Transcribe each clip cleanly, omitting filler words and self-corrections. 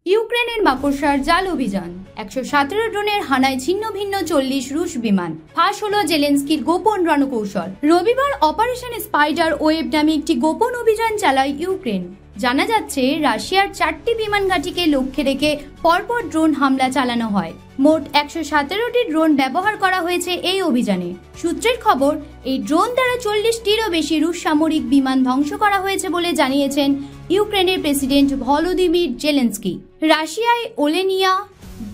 ইউক্রেনের মাকড়সার জাল অভিযান ১১৭ ড্রোনের হানায় ছিন্ন ভিন্ন ৪০ রুশ বিমান। ফাঁস হলো জেলেনস্কির গোপন রণকৌশল। রবিবার অপারেশন স্পাইডার ওয়েব নামে একটি গোপন অভিযান চালায় ইউক্রেন। জানা যাচ্ছে রাশিয়ার ৪টি বিমান ঘাঁটিকে লক্ষ্যে রেখে পরপর ড্রোন হামলা চালানো হয়। মোট ১১৭টি ড্রোন ব্যবহার করা হয়েছে এই অভিযানে। সূত্রের খবর, এই ড্রোন দ্বারা ৪০টিরও বেশি রুশ সামরিক বিমান ধ্বংস করা হয়েছে বলে জানিয়েছেন ইউক্রেনের প্রেসিডেন্ট ভলোদিমির জেলেনস্কি। রাশিয়ায় ওলেনিয়া,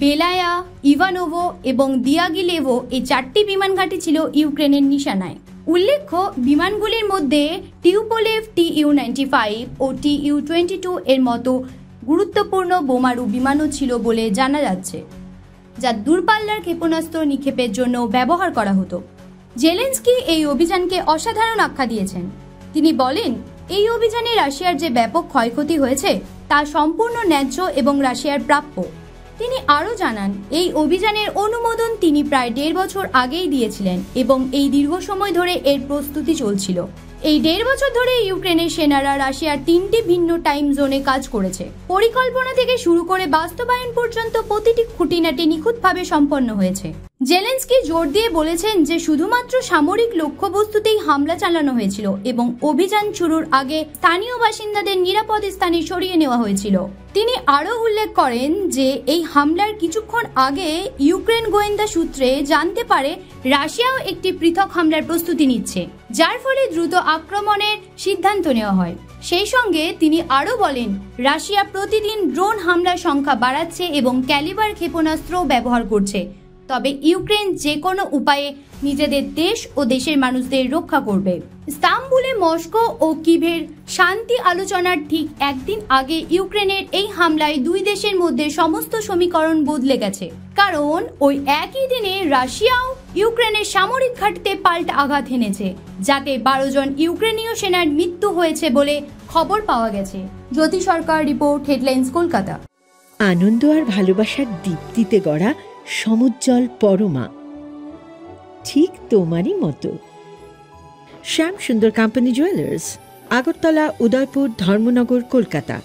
বেলায়া, ইভানোভো এবং দিয়াগিলেভো এই ৪টি বিমান ঘাঁটি ছিল ইউক্রেনের নিশানায়। উল্লেখ্য, বিমানগুলির মধ্যে টিউপোলেভ TU-95 ও TU-22 এর মতো গুরুত্বপূর্ণ বোমারু বিমানও ছিল বলে জানা যাচ্ছে, যা দূরপাল্লার ক্ষেপণাস্ত্র নিক্ষেপের জন্য ব্যবহার করা হতো। জেলেনস্কি এই অভিযানকে অসাধারণ আখ্যা দিয়েছেন। তিনি বলেন, এই অভিযানে রাশিয়ার যে ব্যাপক ক্ষয়ক্ষতি হয়েছে তা সম্পূর্ণ ন্যায্য এবং রাশিয়ার প্রাপ্য। তিনি আরও জানান, এই অভিযানের অনুমোদন তিনি প্রায় ১.৫ বছর আগেই দিয়েছিলেন এবং এই দীর্ঘ সময় ধরে এর প্রস্তুতি চলছিল। এই ১.৫ বছর ধরে ইউক্রেনের সেনারা রাশিয়ার ৩টি ভিন্ন টাইম জোনে কাজ করেছে। পরিকল্পনা থেকে শুরু করে বাস্তবায়ন পর্যন্ত প্রতিটি খুঁটিনাটি নিখুঁতভাবে সম্পন্ন হয়েছে। জেলেনস্কি জোর দিয়ে বলেছেন যে শুধুমাত্র সামরিক লক্ষ্যবস্তুতেই হামলা চালানো হয়েছিল এবং অভিযান শুরুর আগে স্থানীয় বাসিন্দাদের নিরাপদ স্থানে সরিয়ে নেওয়া হয়েছিল। তিনি আরও উল্লেখ করেন যে এই হামলার কিছুক্ষণ আগে ইউক্রেন গোয়েন্দা সূত্রে জানতে পারে রাশিয়াও একটি পৃথক হামলার প্রস্তুতি নিচ্ছে, যার ফলে দ্রুত আক্রমণের সিদ্ধান্ত নেওয়া হয়। সেই সঙ্গে তিনি আরও বলেন, রাশিয়া প্রতিদিন ড্রোন হামলার সংখ্যা বাড়াচ্ছে এবং ক্যালিবার ক্ষেপণাস্ত্রও ব্যবহার করছে। তবে ইউক্রেন যে কোনো উপায়ে নিজেদের দেশ ও দেশের মানুষদের রক্ষা করবে। ইস্তাম্বুলে মস্কো ও কিভের শান্তি আলোচনার ঠিক একদিন আগে ইউক্রেনের এই হামলায় দুই দেশের মধ্যে সমস্ত সমীকরণ বদলে গেছে, কারণ ওই একই দিনে রাশিয়াও ইউক্রেনের সামরিক ঘাঁটিতে পাল্টা আঘাত হেনেছে, যাতে ১২ জন ইউক্রেনীয় সেনার মৃত্যু হয়েছে বলে খবর পাওয়া গেছে। জ্যোতি সরকার রিপোর্ট, হেডলাইন্স, কলকাতা। আনন্দ আর ভালোবাসার দীপ্তিতে গড়া সমুজ্জ্বল পরমা, ঠিক তোমারই মতো। শ্যাম সুন্দর কোম্পানি জুয়েলার্স, আগরতলা, উদয়পুর, ধর্মনগর, কলকাতা।